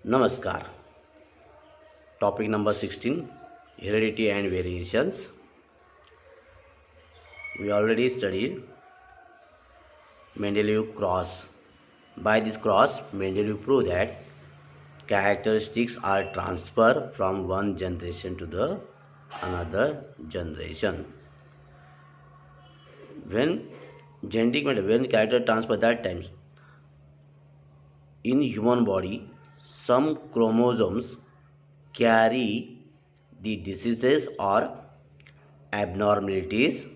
Namaskar. Topic number 16, heredity and variations. We already studied Mendeleev cross. By this cross, Mendeleev proved that characteristics are transferred from one generation to the another generation. When genetic matter, when character transfer that time in human body, some chromosomes carry the diseases or abnormalities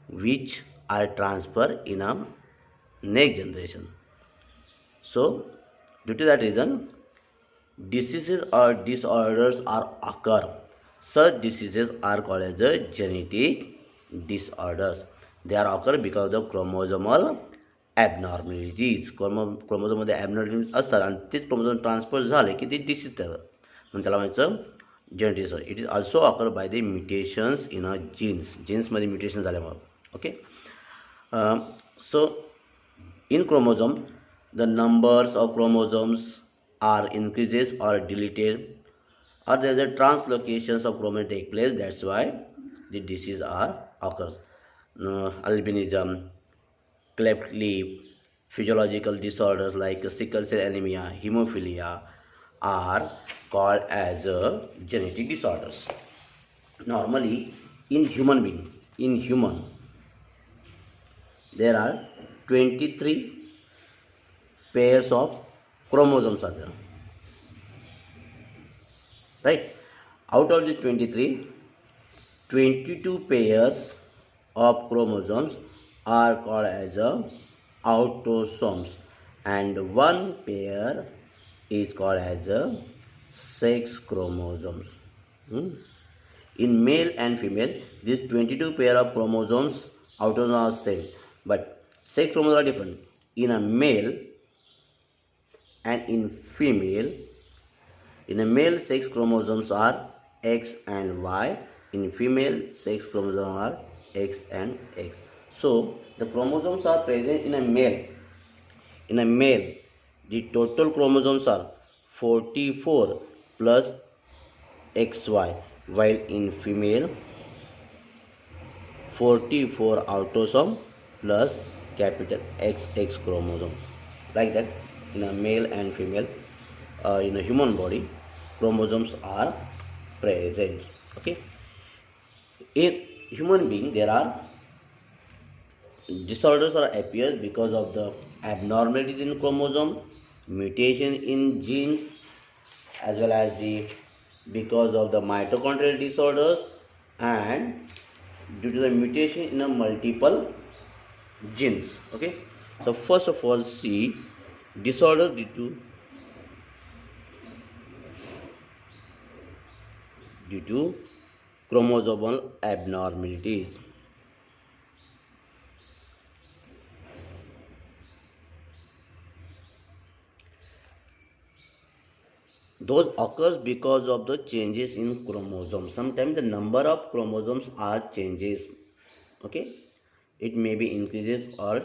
which are transferred in a next generation. So, due to that reason, diseases or disorders are occur. Such diseases are called as the genetic disorders. They are occur because of chromosomal abnormalities. क्रोमोझोममध्ये abnormalities असतात आणि तेच chromosome transfer झाले की ते disease तयार म्हणून त्याला म्हणायचं genetic disorder. It is also occur by the mutations in a genes मध्ये म्युटेशन झाल्यामुळे. Okay. So in chromosome the numbers of chromosomes are increases or deleted, or there is a translocations of chromosome take place. That's why the disease are occurs. Albinism, cleft lip, physiological disorders like sickle cell anemia, hemophilia are called as genetic disorders. Normally in human there are 23 pairs of chromosomes are there, right? Out of the 23, 22 pairs of chromosomes are called as autosomes, and one pair is called as sex chromosomes. In male and female, these 22 pair of chromosomes autosomes are same, but sex chromosomes are different. In a male and in female, in a male sex chromosomes are X and Y, in female sex chromosomes are X and X. So the chromosomes are present in a male. In a male, the total chromosomes are 44 plus XY, while in female 44 autosome plus capital XX chromosome. Like that, in a male and female, in a human body, chromosomes are present. Okay. In human being, there are disorders or appears because of the abnormalities in chromosome, mutation in genes, as well as the because of the mitochondrial disorders and due to the mutation in a multiple genes. Okay. So first of all, see disorders due to chromosomal abnormalities. Those occurs because of the changes in chromosomes. Sometimes the number of chromosomes are changes. Okay, it may be increases or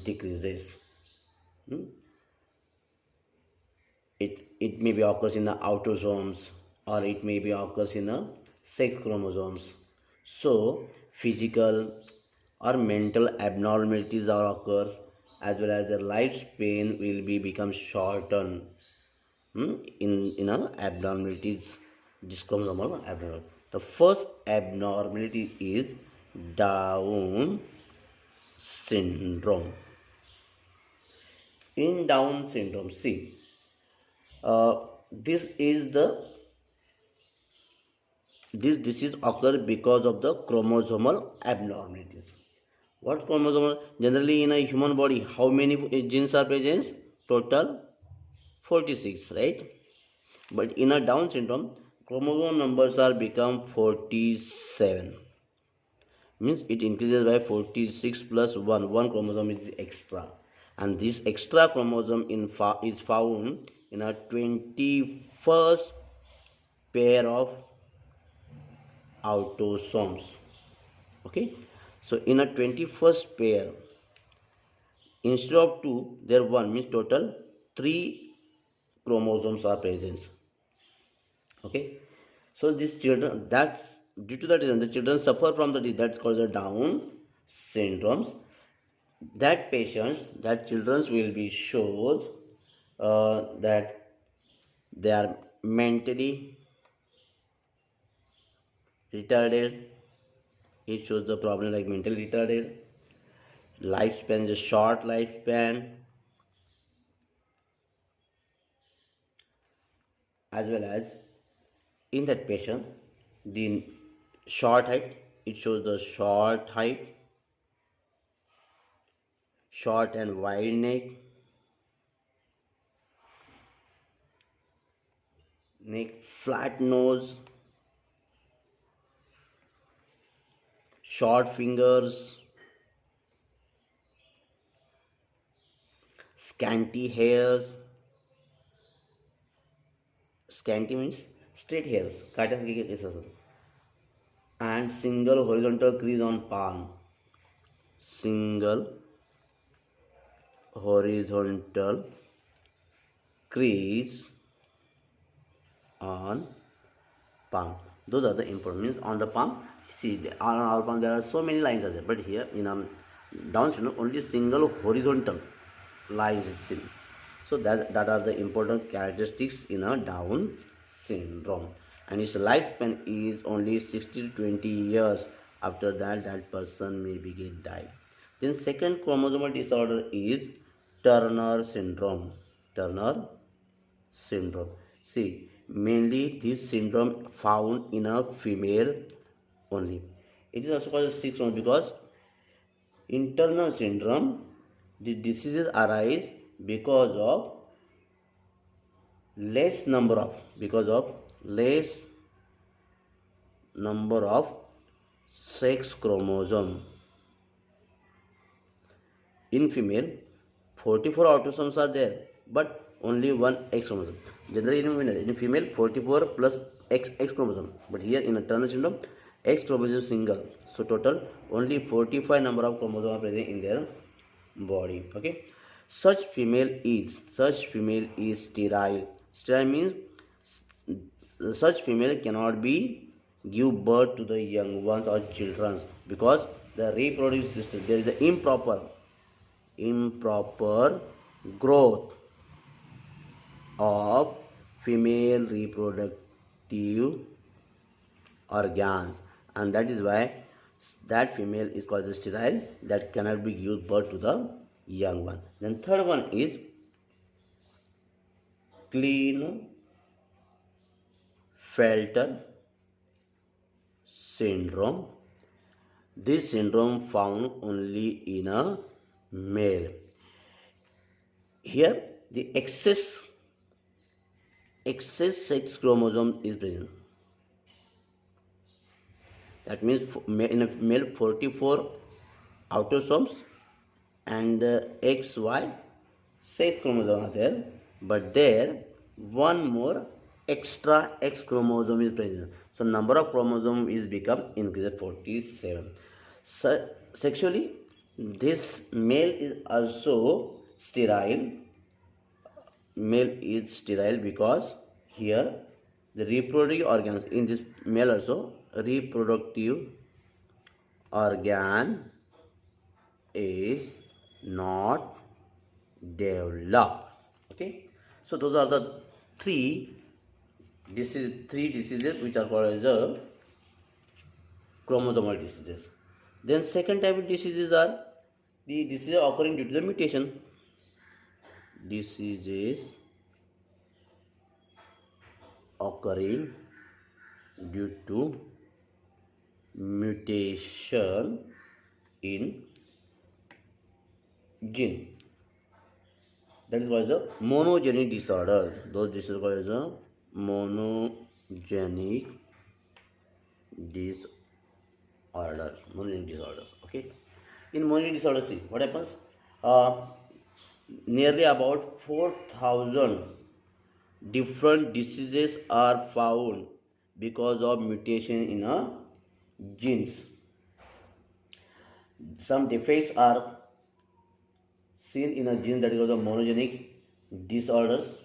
decreases. It may be occurs in the autosomes, or it may be occurs in the sex chromosomes. So physical or mental abnormalities are occurs, as well as the lifespan will be become shortened in a abnormalities, this chromosomal abnormal. The first abnormality is Down syndrome. In Down syndrome, see, this is the this disease occur because of the chromosomal abnormalities. What chromosomal? Generally, in a human body, how many genes are present? Total 46, right? But in a Down syndrome, chromosome numbers are become 47. Means it increases by 46 plus 1 chromosome is extra, and this extra chromosome is found in a 21st pair of autosomes. Okay, so in a 21st pair, instead of 2 there 1, means total 3 chromosomes are present. Okay, so these children, that's due to that reason the children suffer from the that's called the Down syndromes. That patients, that children will be shows that they are mentally retarded. It shows the problem like mentally retarded. Lifespan is a short lifespan, as well as in that patient the short height. It shows the short height, short and wide neck, flat nose, short fingers, scanty hairs. Scanty means straight hairs, and single horizontal crease on palm. Single horizontal crease on palm. Those are the important means on the palm. See, on our palm there are so many lines are there, but here in Down syndrome only single horizontal lines is seen. So that are the important characteristics in a Down syndrome, and its lifespan is only 60 to 20 years. After that, that person may begin die. Then second chromosomal disorder is Turner syndrome. Turner syndrome. See, mainly this syndrome found in a female only. It is also called a sixth one because internal syndrome, the diseases arise because of less number of sex chromosome. In female, 44 autosomes are there, but only one X chromosome. Generally, in female, 44 plus X chromosome. But here in a Turner syndrome, X chromosome single. So total only 45 number of chromosomes are present in their body. Okay. Such female is sterile. Sterile means such female cannot be give birth to the young ones or children because the reproductive system there is an improper growth of female reproductive organs, and that is why that female is called the sterile, that cannot be give birth to the young one. Then third one is Klinefelter syndrome. This syndrome found only in a male. Here the excess sex chromosome is present. That means in a male 44 autosomes and XY sex chromosome are there, but there one more extra X chromosome is present. So number of chromosome is become increased 47. So sexually, this male is also sterile. Male is sterile because here the reproductive organs in this male also reproductive organ is not developed. Okay, so those are the three diseases which are called as the chromosomal diseases. Then second type of diseases are the diseases occurring due to the mutation. Diseases occurring due to mutation in gene. That is called the monogenic disorder. Those diseases are called as a monogenic disorder. Monogenic disorders. Okay. In monogenic disorders, see what happens. Nearly about 4,000 different diseases are found because of mutation in a genes. Some defects are seen in a gene, that is called the monogenic disorders.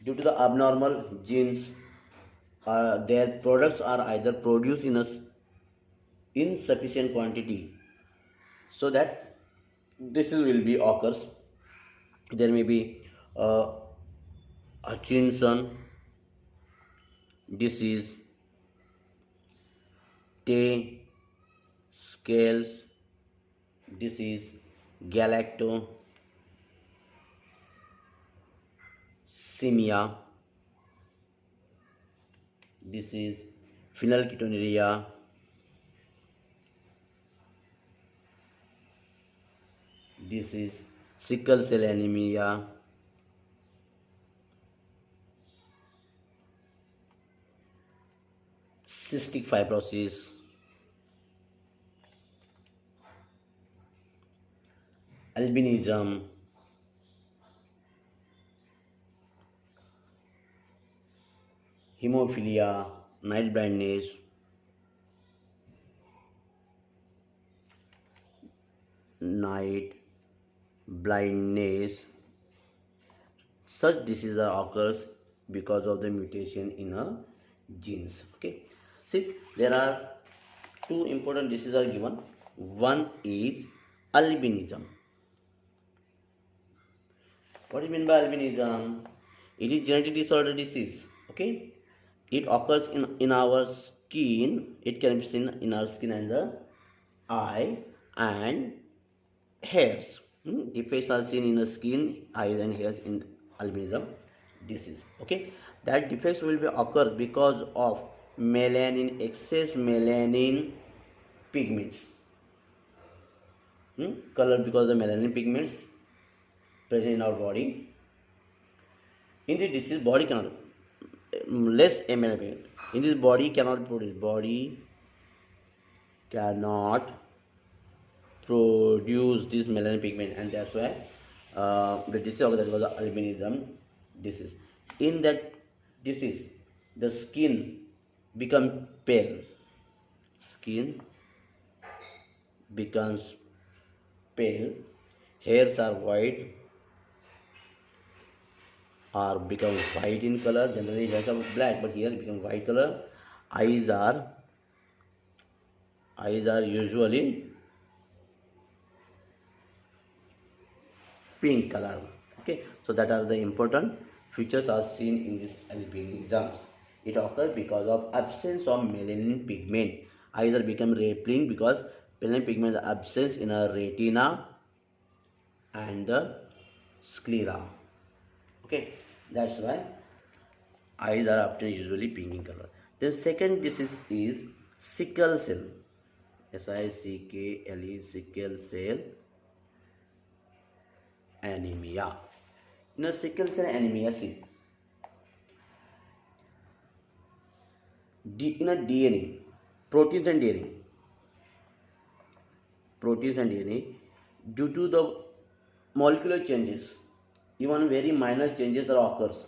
due to the abnormal genes, their products are either produced in a insufficient quantity, so that this will be occurs. There may be uh, Hutchinson disease, Tay Scales disease, galactosemia disease, phenylketonuria, disease, sickle cell anemia, cystic fibrosis, albinism, hemophilia, night blindness, night blindness. Such diseases occurs because of the mutation in a genes. Okay, see, there are two important diseases are given. One is albinism. What do you mean by albinism? It is genetic disorder disease. Okay, it occurs in our skin. It can be seen in our skin and the eye and hairs. Defects are seen in the skin, eyes, and hairs in albinism disease. Okay, that defects will be occur because of melanin, excess melanin pigments. Color because of the melanin pigments present in our body. In this disease, body cannot less melanin pigment. In this body cannot produce. Body cannot produce this melanin pigment, and that's why the disease of that was albinism disease. In that disease, the skin become pale. Skin becomes pale. Hairs are white or become white in color. Generally, hairs are black, but here it become white color. Eyes are usually pink color. Okay, so that are the important features are seen in this albinisms. It occurs because of absence of melanin pigment. Eyes are become red pink because melanin pigment is absence in a retina and the sclera. Okay, that's why eyes are often usually pink in color. The second disease is sickle cell. SICKLE, sickle cell anemia. In a sickle cell anemia, see, in a DNA, proteins and DNA, due to the molecular changes, even very minor changes are occurs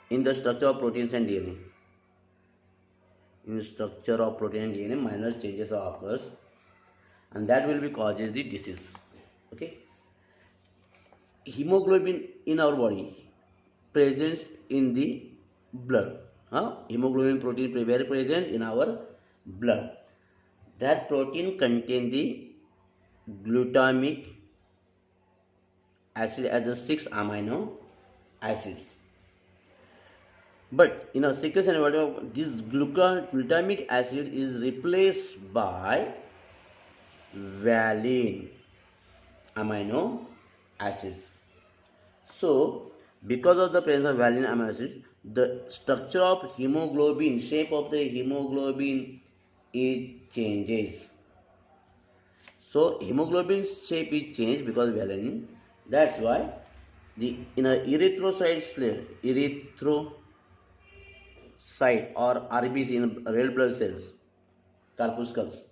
in the structure of proteins and DNA. In the structure of protein and DNA, minor changes are occurs, and that will be causes the disease. Okay. Hemoglobin in our body presence in the blood. Hemoglobin protein very present in our blood. That protein contain the glutamic acid as a 6 amino acids. But in a sickle cell anemia, this glutamic acid is replaced by valine amino acids. So, because of the presence of valine amino acids, the structure of hemoglobin, shape of the hemoglobin, it changes. So, hemoglobin shape is changed because of valine. That's why in a erythrocyte or RBC in red blood cells, corpuscles.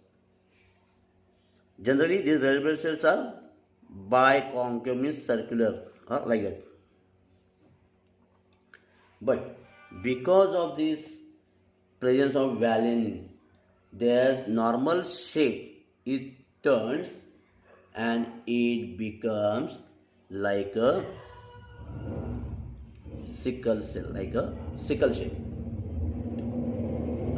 Generally, these red blood cells are biconcave, circular, like that. But because of this presence of valine, their normal shape it turns and it becomes like a sickle cell, like a sickle shape.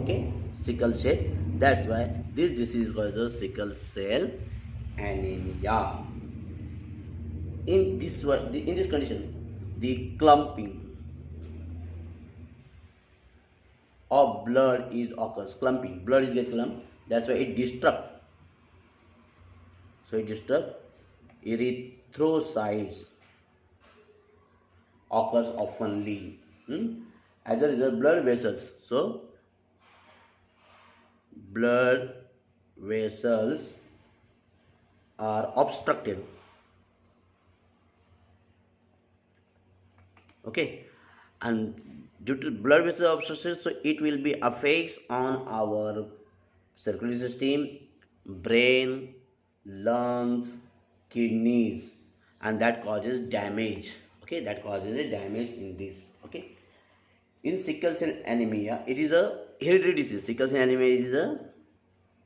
Okay, sickle shape. That's why this disease is called as sickle cell anemia. In this condition, the clumping of blood is occurs. Clumping, blood is get clumped. That's why it destruct. So it destruct erythrocytes occurs oftenly. As a result, blood vessels. So blood vessels are obstructed. Okay, and due to blood vessel obstruction, so it will be effects on our circulatory system, brain, lungs, kidneys, and that causes damage. Okay, that causes a damage in this. Okay, in sickle cell anemia, it is a hereditary disease. Sickle cell anemia is a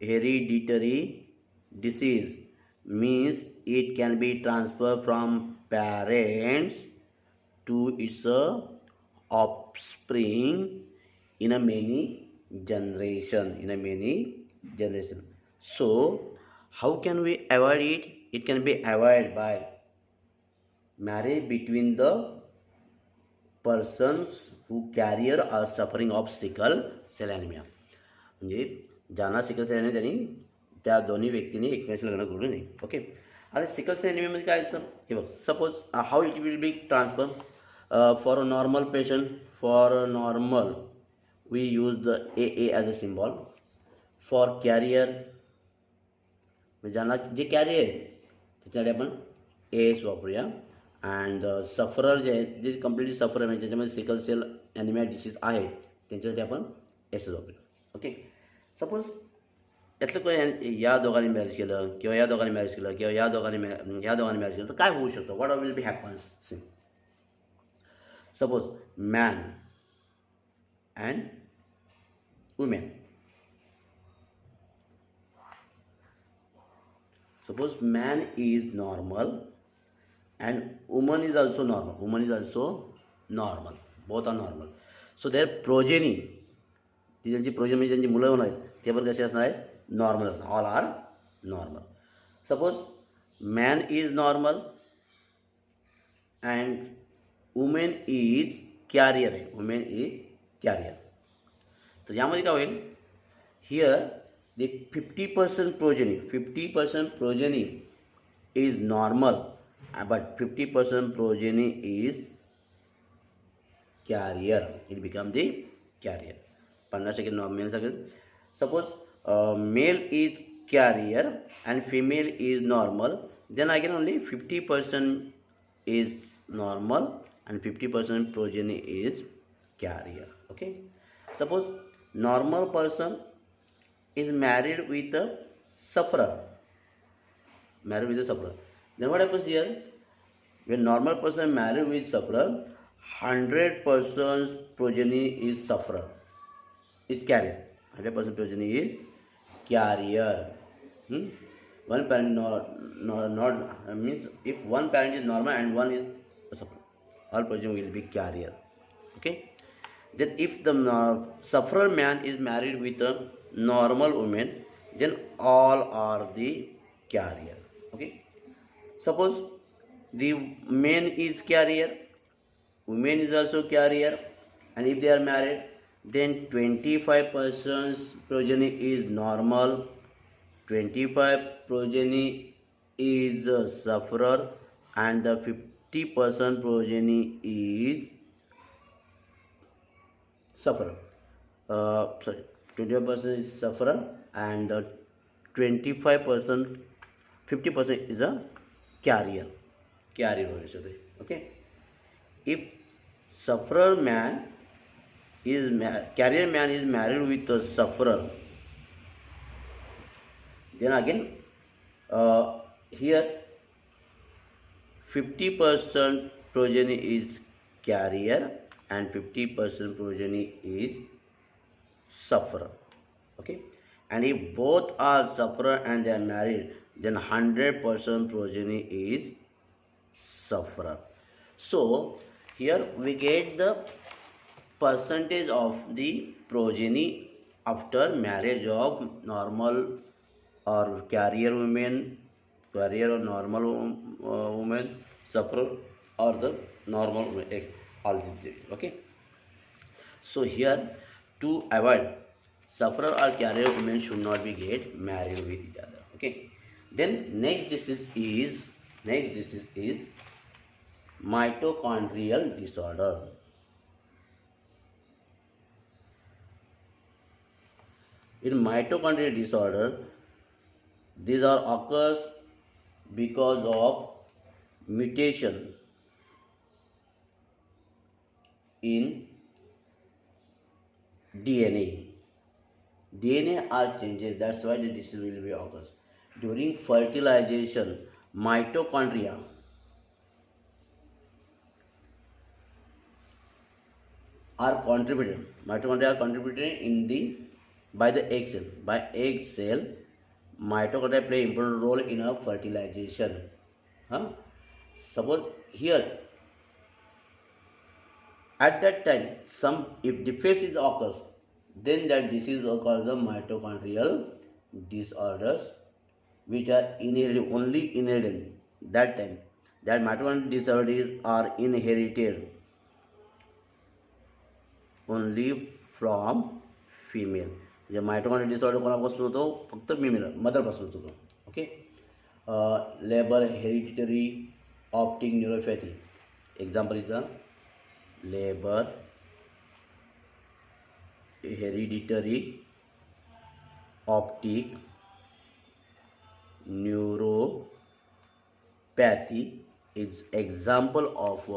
hereditary disease, means it can be transferred from parents to its offspring in a many generation. So how can we avoid it? It can be avoided by marriage between the persons who carrier are suffering of sickle cell anemia. म्हणजे ज्यांना sickle cell anaemia त्यांनी त्या दोन्ही व्यक्तींनी एकमेकांशी लग्न करू नये. ओके, आता सिकल सेल एनिमियामध्ये काय असतं हे बघ. Suppose how it will be transfer for a normal patient. For a normal we use the A as a symbol. For carrier म्हणजे ज्यांना जे कॅरियर आहे त्याच्यासाठी आपण एस वापरूया. अँड सफरर जे आहेत जे कम्प्लिटली सफरर म्हणजे ज्याच्यामध्ये सिकल सेल ॲनिमिया डिसीज आहे त्यांच्यासाठी आपण एसच वापरूया. ओके, सपोज यातलं कोणी या दोघांनी मॅरेज केलं किंवा या दोघांनी मॅरेज केलं किंवा या दोघांनी मॅरेज केलं तर काय होऊ शकतं? What will be happens? Suppose man and women. Suppose man is normal and woman is also normal. Both are normal. So their progeny, त्यांची progeny म्हणजे त्यांची मुलं होणार आहेत ते पण कसे असणार आहेत? नॉर्मल असणार. All are normal. Suppose man is normal and women is carrier आहे. Women is carrier. तर यामध्ये काय होईल? Here the 50% progeny is normal, but 50% progeny is carrier. It becomes the carrier. 50% male success. Suppose male is carrier and female is normal, then again only 50% is normal and 50% progeny is carrier. Okay, suppose normal person is married with a sufferer. Then what happens here? When normal person married with sufferer, 100% progeny is sufferer, is carrier. 100% progeny is carrier. One parent not means if one parent is normal and one is a sufferer, all progeny will be carrier. Okay. Then if the sufferer man is married with a normal woman, then all are the carrier. Okay, suppose the man is carrier, woman is also carrier, and if they are married, then 25% progeny is normal, 25 progeny is a sufferer, and the 50% progeny is sufferer. 25% is sufferer and 25%, 50% is a carrier. Okay, if sufferer man is carrier man is married with a sufferer, then again here 50% progeny is carrier and 50% progeny is sufferer. Okay, and if both are sufferer and they are married, then 100% progeny is sufferer. So Here we get the percentage of the progeny after marriage of normal or carrier or normal woman suffer or the normal woman, all these things. Okay. So here to avoid sufferer or carrier women should not be get married with each other. Okay. Then next disease is mitochondrial disorder. In mitochondrial disorder, these are occurs because of mutation in DNA. DNA are changes. That's why the disease will be occurs. During fertilization, mitochondria are contributed. Mitochondria are contributed in the by the egg cell. By egg cell, mitochondria play important role in a fertilization. Huh? Suppose here at that time, some if deficiency occurs, then that disease is called the mitochondrial disorders, which are inherited only inherited that time. That mitochondrial disorders are inherited only from female. जे mitochondrial disorder कोणापासून होतो फक्त female मदरपासूनच होतो. Okay. Leber hereditary optic neuropathy. Example is Leber hereditary optic neuropathy is example of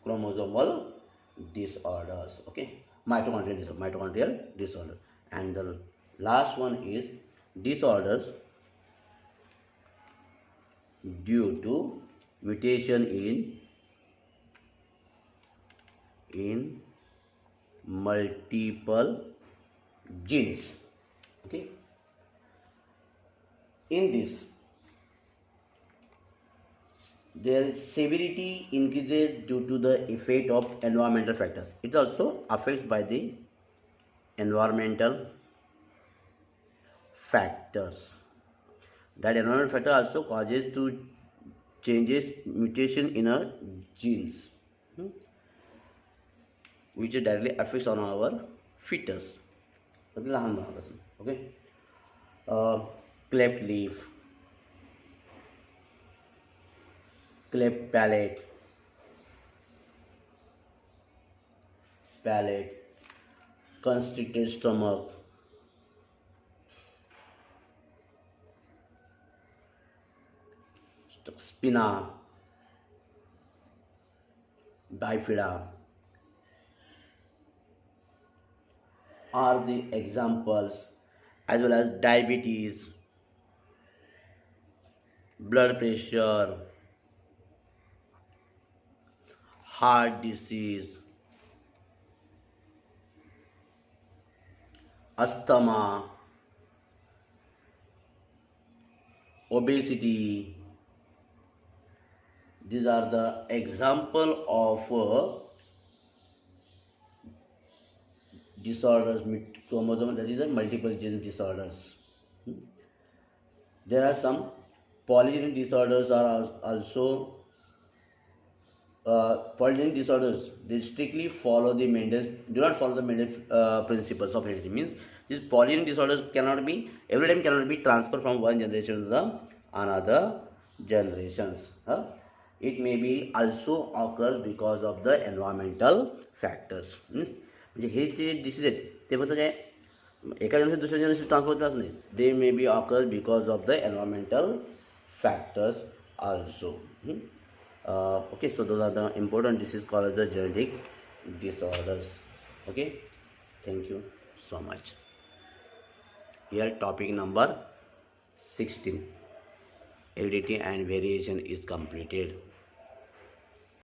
chromosomal disorders. Okay, mitochondrial disorder. And the last one is disorders due to mutation in multiple genes. Okay, in this their severity increases due to the effect of environmental factors. It also affects by the environmental factors. That environmental factor also causes to changes mutation in a genes, which directly affects on our fetus. Okay, cleft leaf, cleft palate, constricted stomach, spina bifida are the examples, as well as diabetes, blood pressure, heart disease, asthma, obesity. These are the example of disorders, chromosomal, that is the multiple gene disorders. There are some polygenic disorders are also polygenic disorders. They strictly follow the Mendel, do not follow the Mendel principles of heredity. Means these polygenic disorders cannot be every time cannot be transferred from one generation to the another generations. It may be also occurs because of the environmental factors. Means म्हणजे हे जे disease आहेत ते फक्त काय एका generation दुसऱ्या generation transfer होत नाही. They may be occurs because of the environmental factors also. Okay, so those are the important diseases called the genetic disorders. Okay, thank you so much. Here topic number 16, heredity and variation is completed.